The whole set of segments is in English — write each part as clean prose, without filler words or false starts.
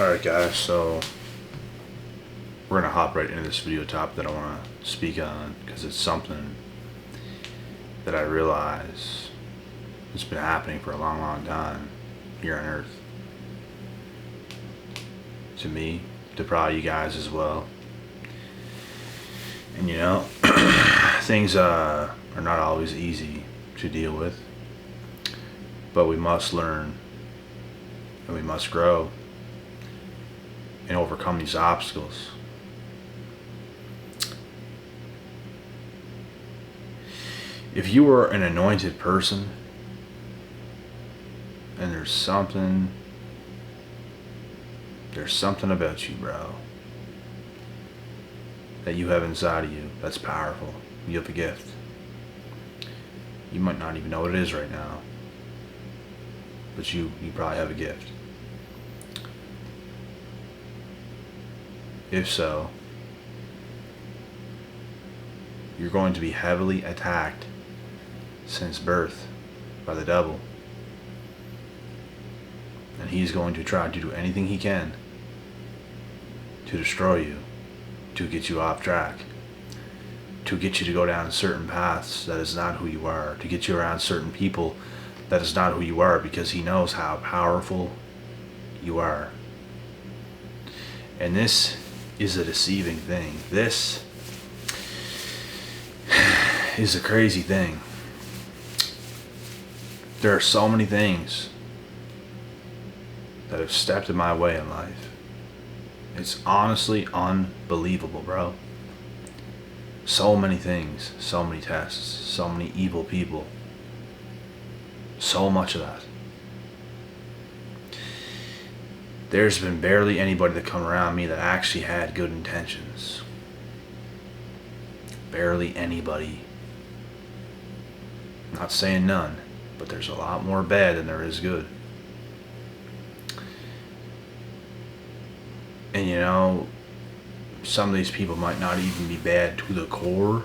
Alright guys, so we're gonna hop right into this video topic that I want to speak on, because it's something that I realize has been happening for a long time here on Earth. To me, to probably you guys as well. And you know, things are not always easy to deal with, but we must learn and we must grow and overcome these obstacles. If you were an anointed person and there's something about you, bro, that you have inside of you that's powerful. You have a gift. You might not even know what it is right now, but you probably have a gift. If so, you're going to be heavily attacked since birth by the devil. And he's going to try to do anything he can to destroy you, to get you off track, to get you to go down certain paths that is not who you are, to get you around certain people that is not who you are, because he knows how powerful you are. And this is a deceiving thing. This is a crazy thing. There are so many things that have stepped in my way in life. It's honestly unbelievable, bro. So many things, so many tests, so many evil people. So much of that. There's been barely anybody that come around me that actually had good intentions. Barely anybody. Not saying none, but there's a lot more bad than there is good. And you know, some of these people might not even be bad to the core,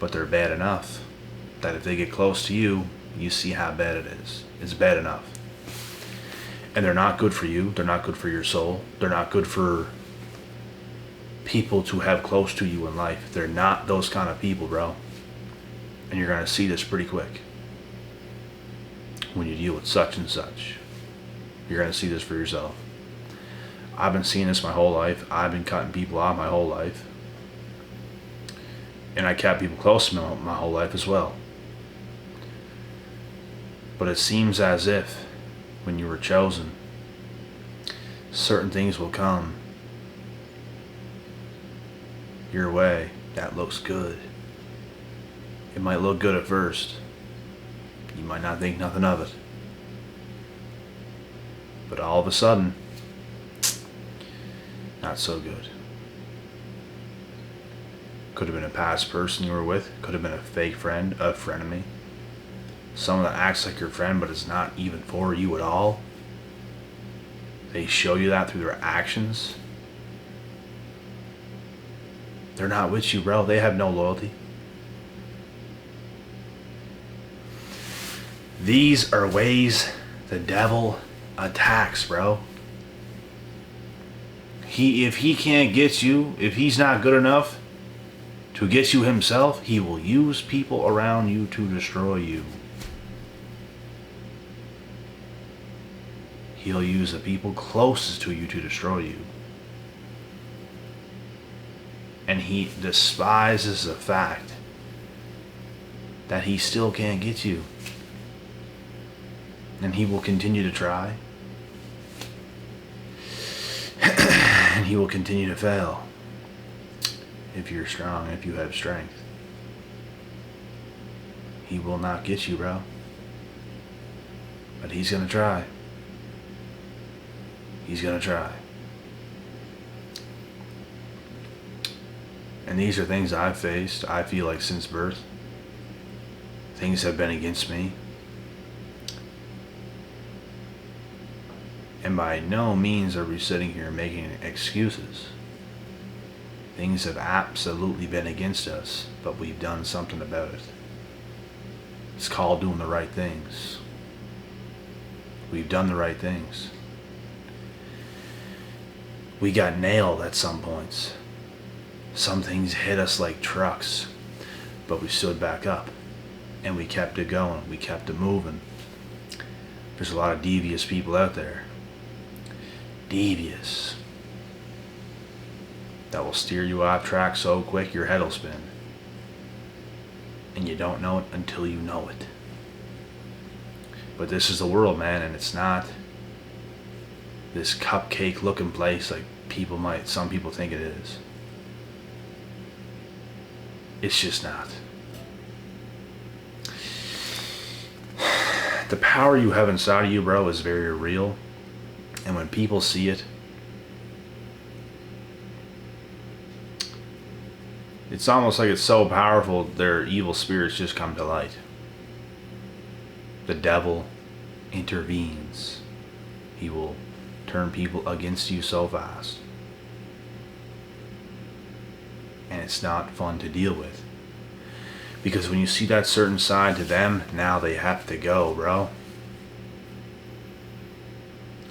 but they're bad enough that if they get close to you, you see how bad it is. It's bad enough. And they're not good for you. They're not good for your soul. They're not good for people to have close to you in life. They're not those kind of people, bro. And you're going to see this pretty quick when you deal with such and such. You're going to see this for yourself. I've been seeing this my whole life. I've been cutting people out my whole life. And I kept people close to me my whole life as well. But it seems as if when you were chosen, certain things will come your way that looks good. It might look good at first. You might not think nothing of it. But all of a sudden, not so good. Could have been a past person you were with. Could have been a fake friend, a frenemy. Someone that acts like your friend but is not even for you at all. They show you that through their actions. They're not with you, bro. They have no loyalty. These are ways the devil attacks, bro. If he can't get you, if he's not good enough to get you himself, he will use people around you to destroy you. He'll use the people closest to you to destroy you. And he despises the fact that he still can't get you. And he will continue to try. And he will continue to fail. If you're strong, if you have strength. He will not get you, bro. But he's going to try. He's going to try. And these are things I've faced, I feel like, since birth. Things have been against me. And by no means are we sitting here making excuses. Things have absolutely been against us, but we've done something about it. It's called doing the right things. We've done the right things. We got nailed at some points. Some things hit us like trucks, but we stood back up and we kept it going. We kept it moving. There's a lot of devious people out there. Devious. That will steer you off track so quick your head will spin. And you don't know it until you know it. But this is the world, man, and it's not this cupcake looking place like some people think it is. It's just not. The power you have inside of you, bro, is very real. And when people see it, it's almost like it's so powerful, their evil spirits just come to light. The devil intervenes. He will turn people against you so fast. And it's not fun to deal with. Because when you see that certain side to them, now they have to go, bro.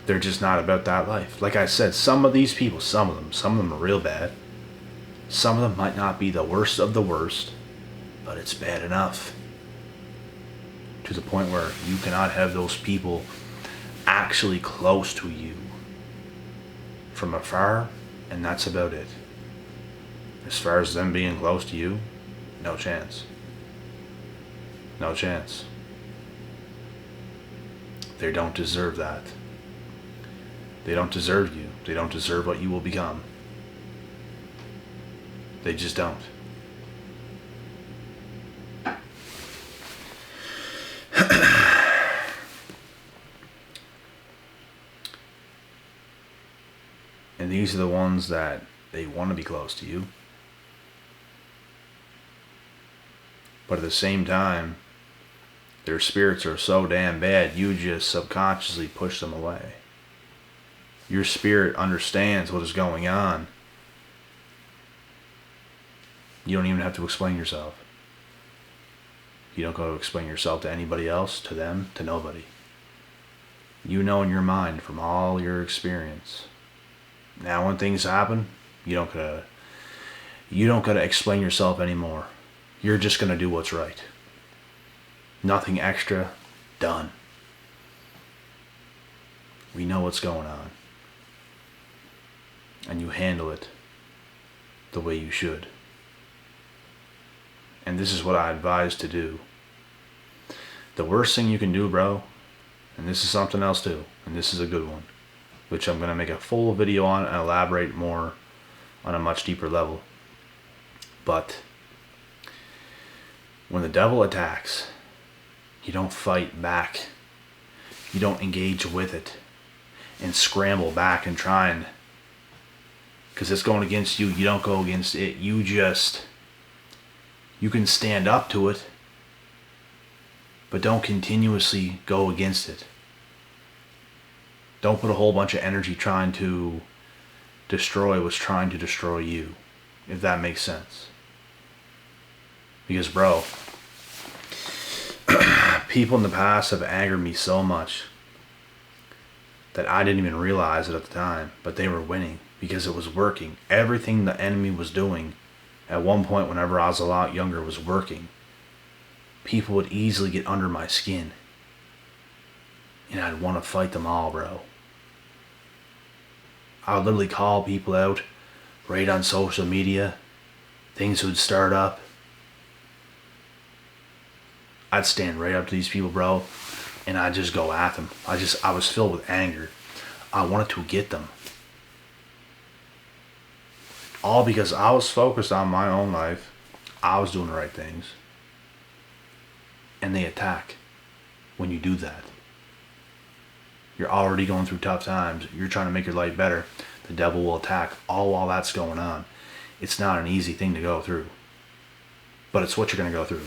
They're just not about that life. Like I said, some of these people, some of them are real bad. Some of them might not be the worst of the worst, but it's bad enough. To the point where you cannot have those people actually close to you. From afar, and that's about it. As far as them being close to you, no chance. No chance. They don't deserve that. They don't deserve you. They don't deserve what you will become. They just don't. And these are the ones that they want to be close to you. But at the same time, their spirits are so damn bad, you just subconsciously push them away. Your spirit understands what is going on. You don't even have to explain yourself. You don't go to explain yourself to anybody else, to them, to nobody. You know in your mind from all your experience. Now when things happen, you don't gotta explain yourself anymore. You're just gonna do what's right. Nothing extra, done. We know what's going on. And you handle it the way you should. And this is what I advise to do. The worst thing you can do, bro, and this is something else too, and this is a good one, which I'm going to make a full video on and elaborate more on a much deeper level. But when the devil attacks, you don't fight back. You don't engage with it and scramble back and try and, because it's going against you, you don't go against it. You can stand up to it, but don't continuously go against it. Don't put a whole bunch of energy trying to destroy what's trying to destroy you, if that makes sense. Because, bro, people in the past have angered me so much that I didn't even realize it at the time, but they were winning because it was working. Everything the enemy was doing at one point whenever I was a lot younger was working. People would easily get under my skin, and I'd want to fight them all, bro. I would literally call people out right on social media. Things would start up. I'd stand right up to these people, bro, and I'd just go at them. I was filled with anger. I wanted to get them. All because I was focused on my own life. I was doing the right things. And they attack when you do that. You're already going through tough times. You're trying to make your life better. The devil will attack all while that's going on. It's not an easy thing to go through. But it's what you're going to go through.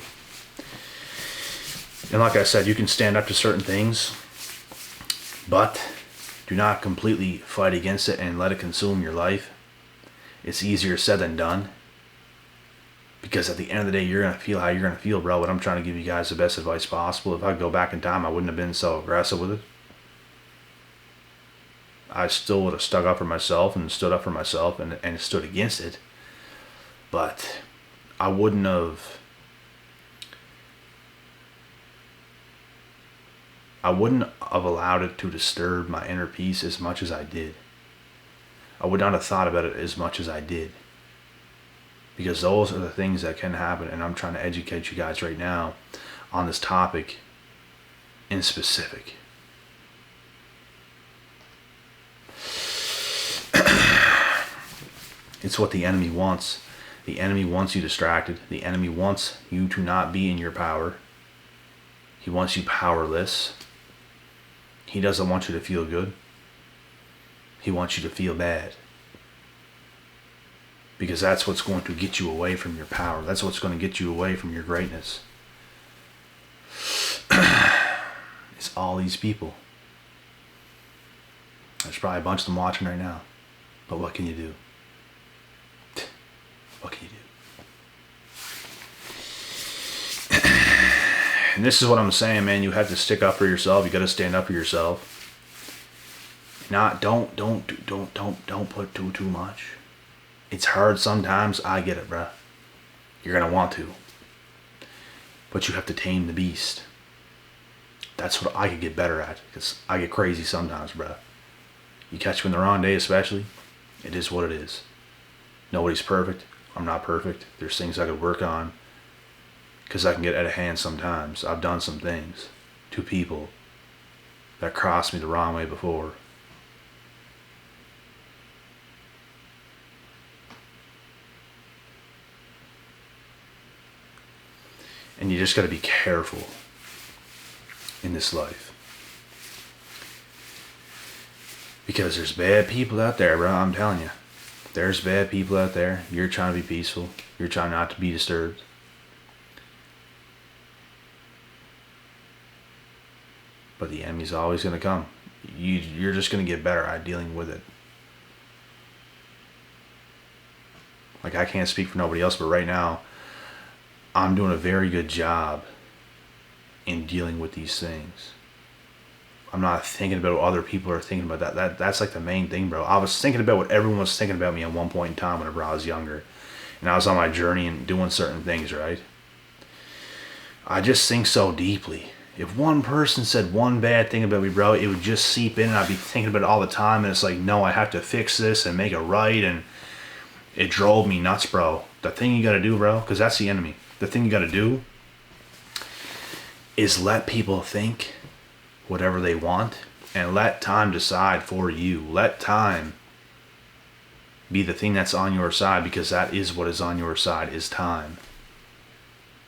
And like I said, you can stand up to certain things, but do not completely fight against it and let it consume your life. It's easier said than done. Because at the end of the day, you're going to feel how you're going to feel, bro. But I'm trying to give you guys the best advice possible. If I could go back in time, I wouldn't have been so aggressive with it. I still would have stuck up for myself and stood up for myself and stood against it. But I wouldn't have allowed it to disturb my inner peace as much as I did. I would not have thought about it as much as I did. Because those are the things that can happen, and I'm trying to educate you guys right now on this topic in specific. It's what the enemy wants. The enemy wants you distracted. The enemy wants you to not be in your power. He wants you powerless. He doesn't want you to feel good. He wants you to feel bad. Because that's what's going to get you away from your power. That's what's going to get you away from your greatness. It's all these people. There's probably a bunch of them watching right now. But what can you do? What can you do? And this is what I'm saying, man. You have to stick up for yourself. You got to stand up for yourself. Don't put too much. It's hard sometimes. I get it, bruh. You're gonna want to. But you have to tame the beast. That's what I could get better at. Because I get crazy sometimes, bruh. You catch me on the wrong day especially. It is what it is. Nobody's perfect. I'm not perfect. There's things I could work on. Because I can get out of hand sometimes. I've done some things to people that crossed me the wrong way before. And you just got to be careful in this life. Because there's bad people out there, bro. I'm telling you. There's bad people out there. You're trying to be peaceful. You're trying not to be disturbed. But the enemy's always going to come. You're just going to get better at dealing with it. Like, I can't speak for nobody else, but right now, I'm doing a very good job in dealing with these things. I'm not thinking about what other people are thinking about. That's like the main thing, bro. I was thinking about what everyone was thinking about me at one point in time whenever I was younger. And I was on my journey and doing certain things, right? I just think so deeply. If one person said one bad thing about me, bro, it would just seep in and I'd be thinking about it all the time. And it's like, no, I have to fix this and make it right. And it drove me nuts, bro. The thing you got to do, bro, because that's the enemy. The thing you got to do is let people think whatever they want and let time decide for you. Let time be the thing that's on your side, because that is what is on your side, is time.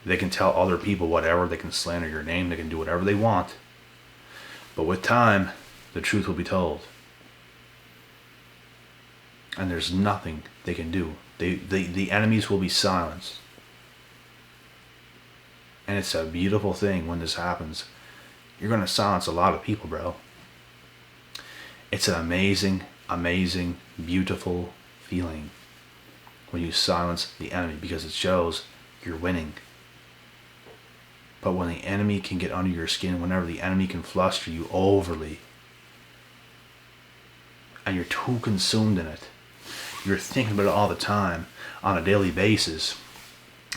They can tell other people whatever. They can slander your name. They can do whatever they want. But with time, the truth will be told. And there's nothing they can do. The enemies will be silenced. And it's a beautiful thing when this happens. You're going to silence a lot of people, bro. It's an amazing, amazing, beautiful feeling when you silence the enemy, because it shows you're winning. But when the enemy can get under your skin, whenever the enemy can fluster you overly, and you're too consumed in it, you're thinking about it all the time on a daily basis,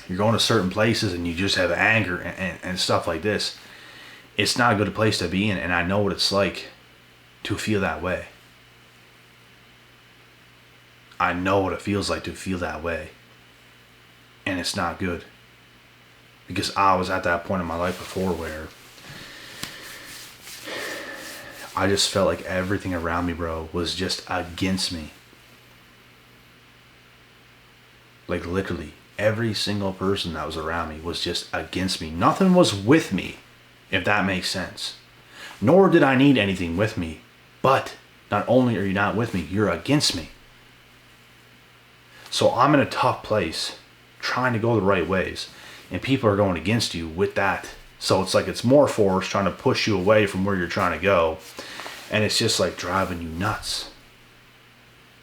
you're going to certain places and you just have anger and stuff like this, it's not a good place to be in. And I know what it's like to feel that way. I know what it feels like to feel that way. And it's not good. Because I was at that point in my life before where I just felt like everything around me, bro, was just against me. Like literally, every single person that was around me was just against me. Nothing was with me, if that makes sense. Nor did I need anything with me. But not only are you not with me, you're against me. So I'm in a tough place, trying to go the right ways. And people are going against you with that. So it's like it's more force trying to push you away from where you're trying to go. And it's just like driving you nuts.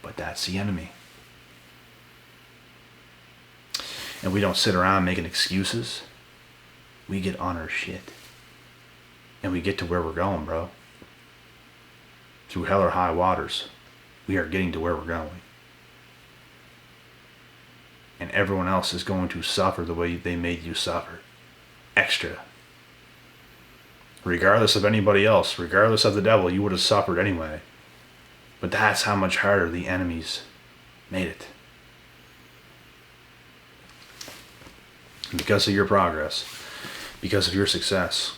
But that's the enemy. And we don't sit around making excuses. We get on our shit. And we get to where we're going, bro. through hell or high waters, we are getting to where we're going. And everyone else is going to suffer the way they made you suffer. Extra. Regardless of anybody else, regardless of the devil, you would have suffered anyway. But that's how much harder the enemies made it. And because of your progress, because of your success,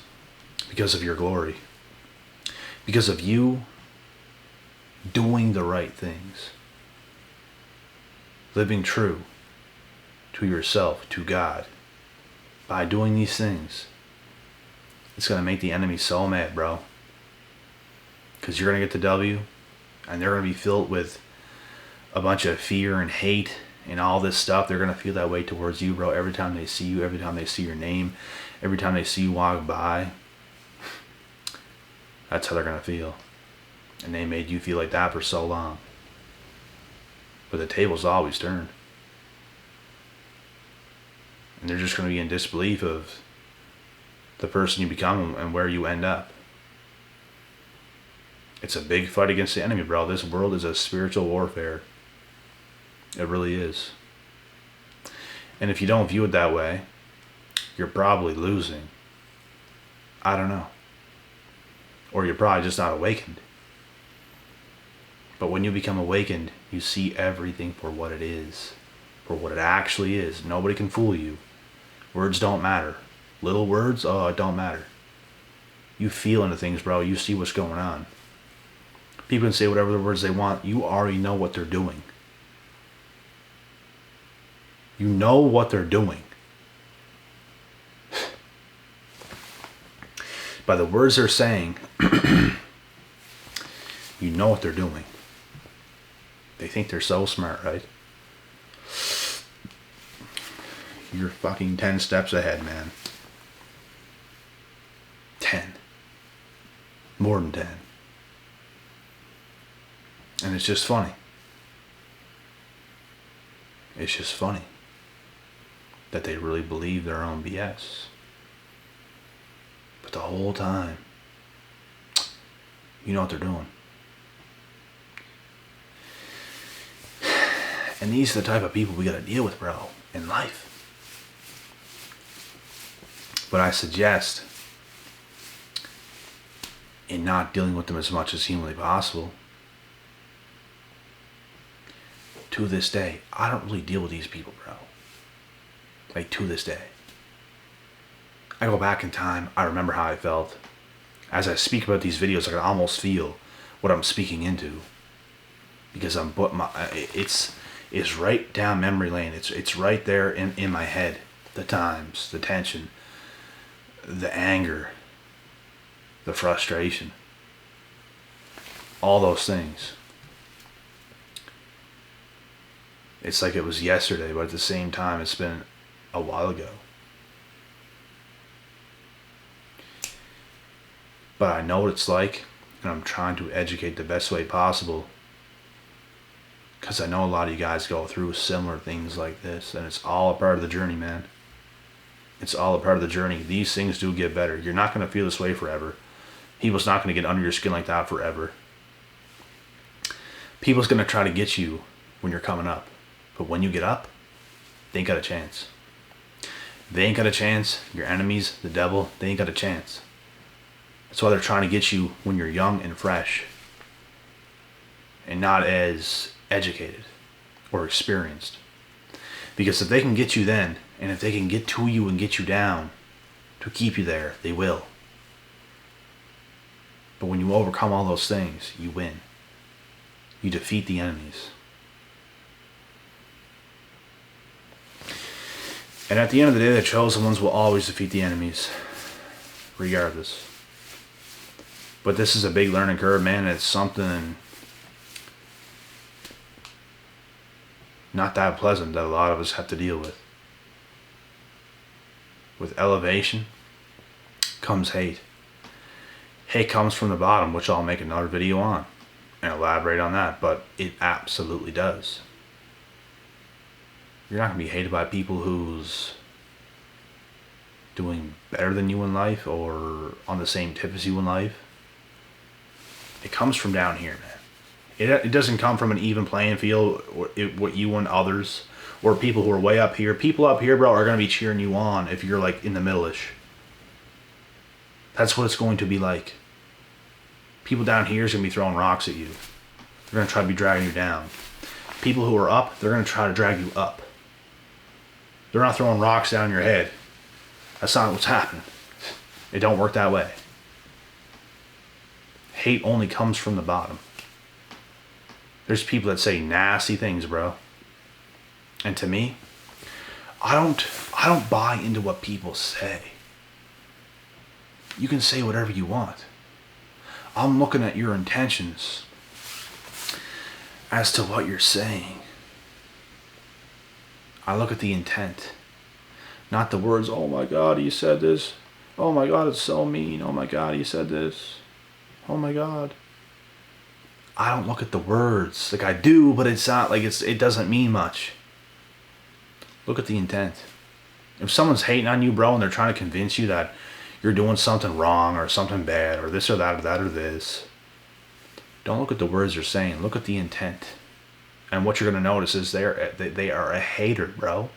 because of your glory, because of you doing the right things, living true to yourself, to God, by doing these things, it's going to make the enemy so mad, bro. Because you're going to get the W, and they're going to be filled with a bunch of fear and hate and all this stuff. They're going to feel that way towards you, bro. Every time they see you, every time they see your name, every time they see you walk by, that's how they're going to feel. And they made you feel like that for so long. But the tables always turn. And they're just going to be in disbelief of the person you become and where you end up. It's a big fight against the enemy, bro. This world is a spiritual warfare. It really is. And if you don't view it that way, you're probably losing. I don't know. Or you're probably just not awakened. But when you become awakened, you see everything for what it is. For what it actually is. Nobody can fool you. Words don't matter. Little words, oh, it don't matter. You feel into things, bro. You see what's going on. People can say whatever the words they want. You already know what they're doing. You know what they're doing. By the words they're saying, you know what they're doing. They think they're so smart, right? You're fucking 10 steps ahead, man. 10. More than 10. And it's just funny. It's just funny that they really believe their own BS. But the whole time, you know what they're doing. And these are the type of people we gotta deal with, bro, in life. But I suggest in not dealing with them as much as humanly possible. To this day, I don't really deal with these people, bro. Like, to this day. I go back in time, I remember how I felt. As I speak about these videos, I can almost feel what I'm speaking into. Because it's right down memory lane. It's right there in my head. The times, the tension, the anger, the frustration. All those things. It's like it was yesterday, but at the same time, it's been a while ago. But I know what it's like, and I'm trying to educate the best way possible. Because I know a lot of you guys go through similar things like this, and it's all a part of the journey, man. It's all a part of the journey. These things do get better. You're not going to feel this way forever. People's not going to get under your skin like that forever. People's going to try to get you when you're coming up. But when you get up, they ain't got a chance. They ain't got a chance. Your enemies, the devil, they ain't got a chance. That's why they're trying to get you when you're young and fresh. And not as educated or experienced. Because if they can get you then, and if they can get to you and get you down to keep you there, they will. But when you overcome all those things, you win. You defeat the enemies. And at the end of the day, the chosen ones will always defeat the enemies. Regardless. But this is a big learning curve, man. It's something not that pleasant that a lot of us have to deal with. With elevation comes hate. Hate comes from the bottom, which I'll make another video on and elaborate on that, but it absolutely does. You're not going to be hated by people who's doing better than you in life or on the same tip as you in life. It comes from down here, man. It doesn't come from an even playing field, or what you and others, or people who are way up here. People up here, bro, are going to be cheering you on if you're like in the middle-ish. That's what it's going to be like. People down here is going to be throwing rocks at you. They're going to try to be dragging you down. People who are up, they're going to try to drag you up. They're not throwing rocks down your head. That's not what's happening. It don't work that way. Hate only comes from the bottom. There's people that say nasty things, bro. And to me, I don't buy into what people say. You can say whatever you want. I'm looking at your intentions as to what you're saying. I look at the intent, not the words. Oh my God, you said this. Oh my God, it's so mean. Oh my God, you said this. Oh my God. I don't look at the words. Like I do, but it's not like it doesn't mean much. Look at the intent. If someone's hating on you, bro, and they're trying to convince you that you're doing something wrong or something bad or this or that or that or this, don't look at the words they're saying. Look at the intent. And what you're going to notice is they are a hater, bro.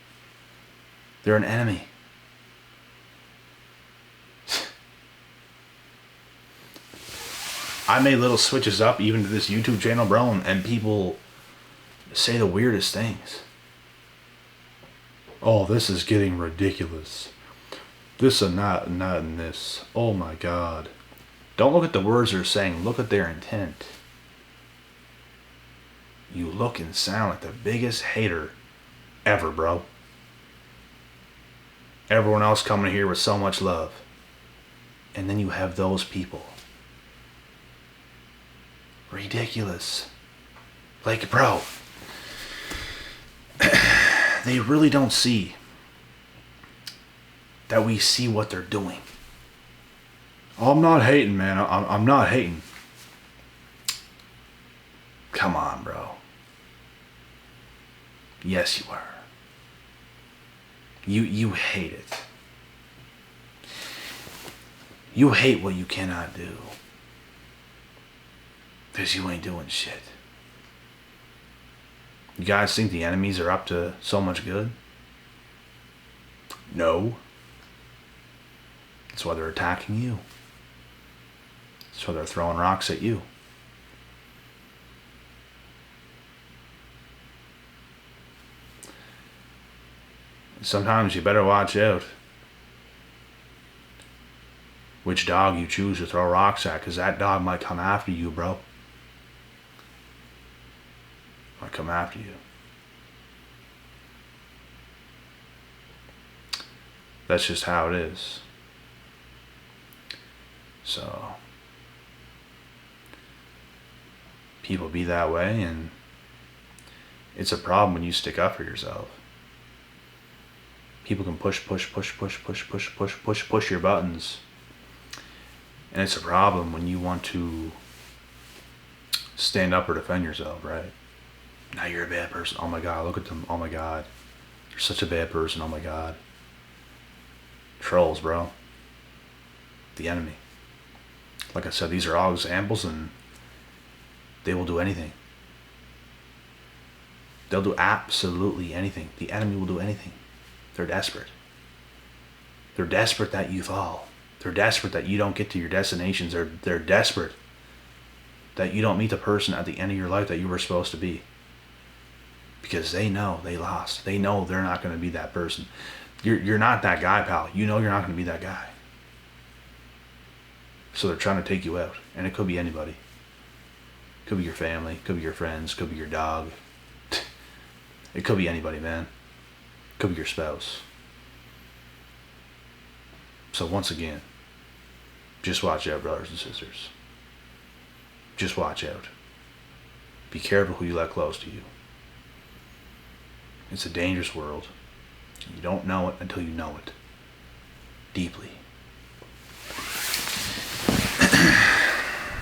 They're an enemy. I made little switches up even to this YouTube channel, bro, and people say the weirdest things. Oh, this is getting ridiculous. This and that and that and this. Oh my God. Don't look at the words they're saying. Look at their intent. You look and sound like the biggest hater ever, bro. Everyone else coming here with so much love. And then you have those people. Ridiculous. Like, bro, they really don't see that we see what they're doing. Oh, I'm not hating, man. I'm not hating. Come on, bro. Yes, you are. You hate it. You hate what you cannot do. Because you ain't doing shit. You guys think the enemies are up to so much good? No. That's why they're attacking you. That's why they're throwing rocks at you. Sometimes you better watch out which dog you choose to throw rocks at, because that dog might come after you, bro. Might come after you. That's just how it is. So people be that way, and it's a problem when you stick up for yourself. People can push your buttons. And it's a problem when you want to stand up or defend yourself, right? Now you're a bad person. Oh my God, look at them. Oh my God. You're such a bad person. Oh my God. Trolls, bro. The enemy. Like I said, these are all examples, and they will do anything. They'll do absolutely anything. The enemy will do anything. They're desperate. They're desperate that you fall. They're desperate that you don't get to your destinations. They're desperate that you don't meet the person at the end of your life that you were supposed to be. Because they know they lost. They know they're not going to be that person. You're not that guy, pal. You know you're not going to be that guy. So they're trying to take you out. And it could be anybody. Could be your family. Could be your friends. Could be your dog. It could be anybody, man. Could be your spouse. So once again, just watch out, brothers and sisters. Just watch out. Be careful who you let close to you. It's a dangerous world. You don't know it until you know it. Deeply.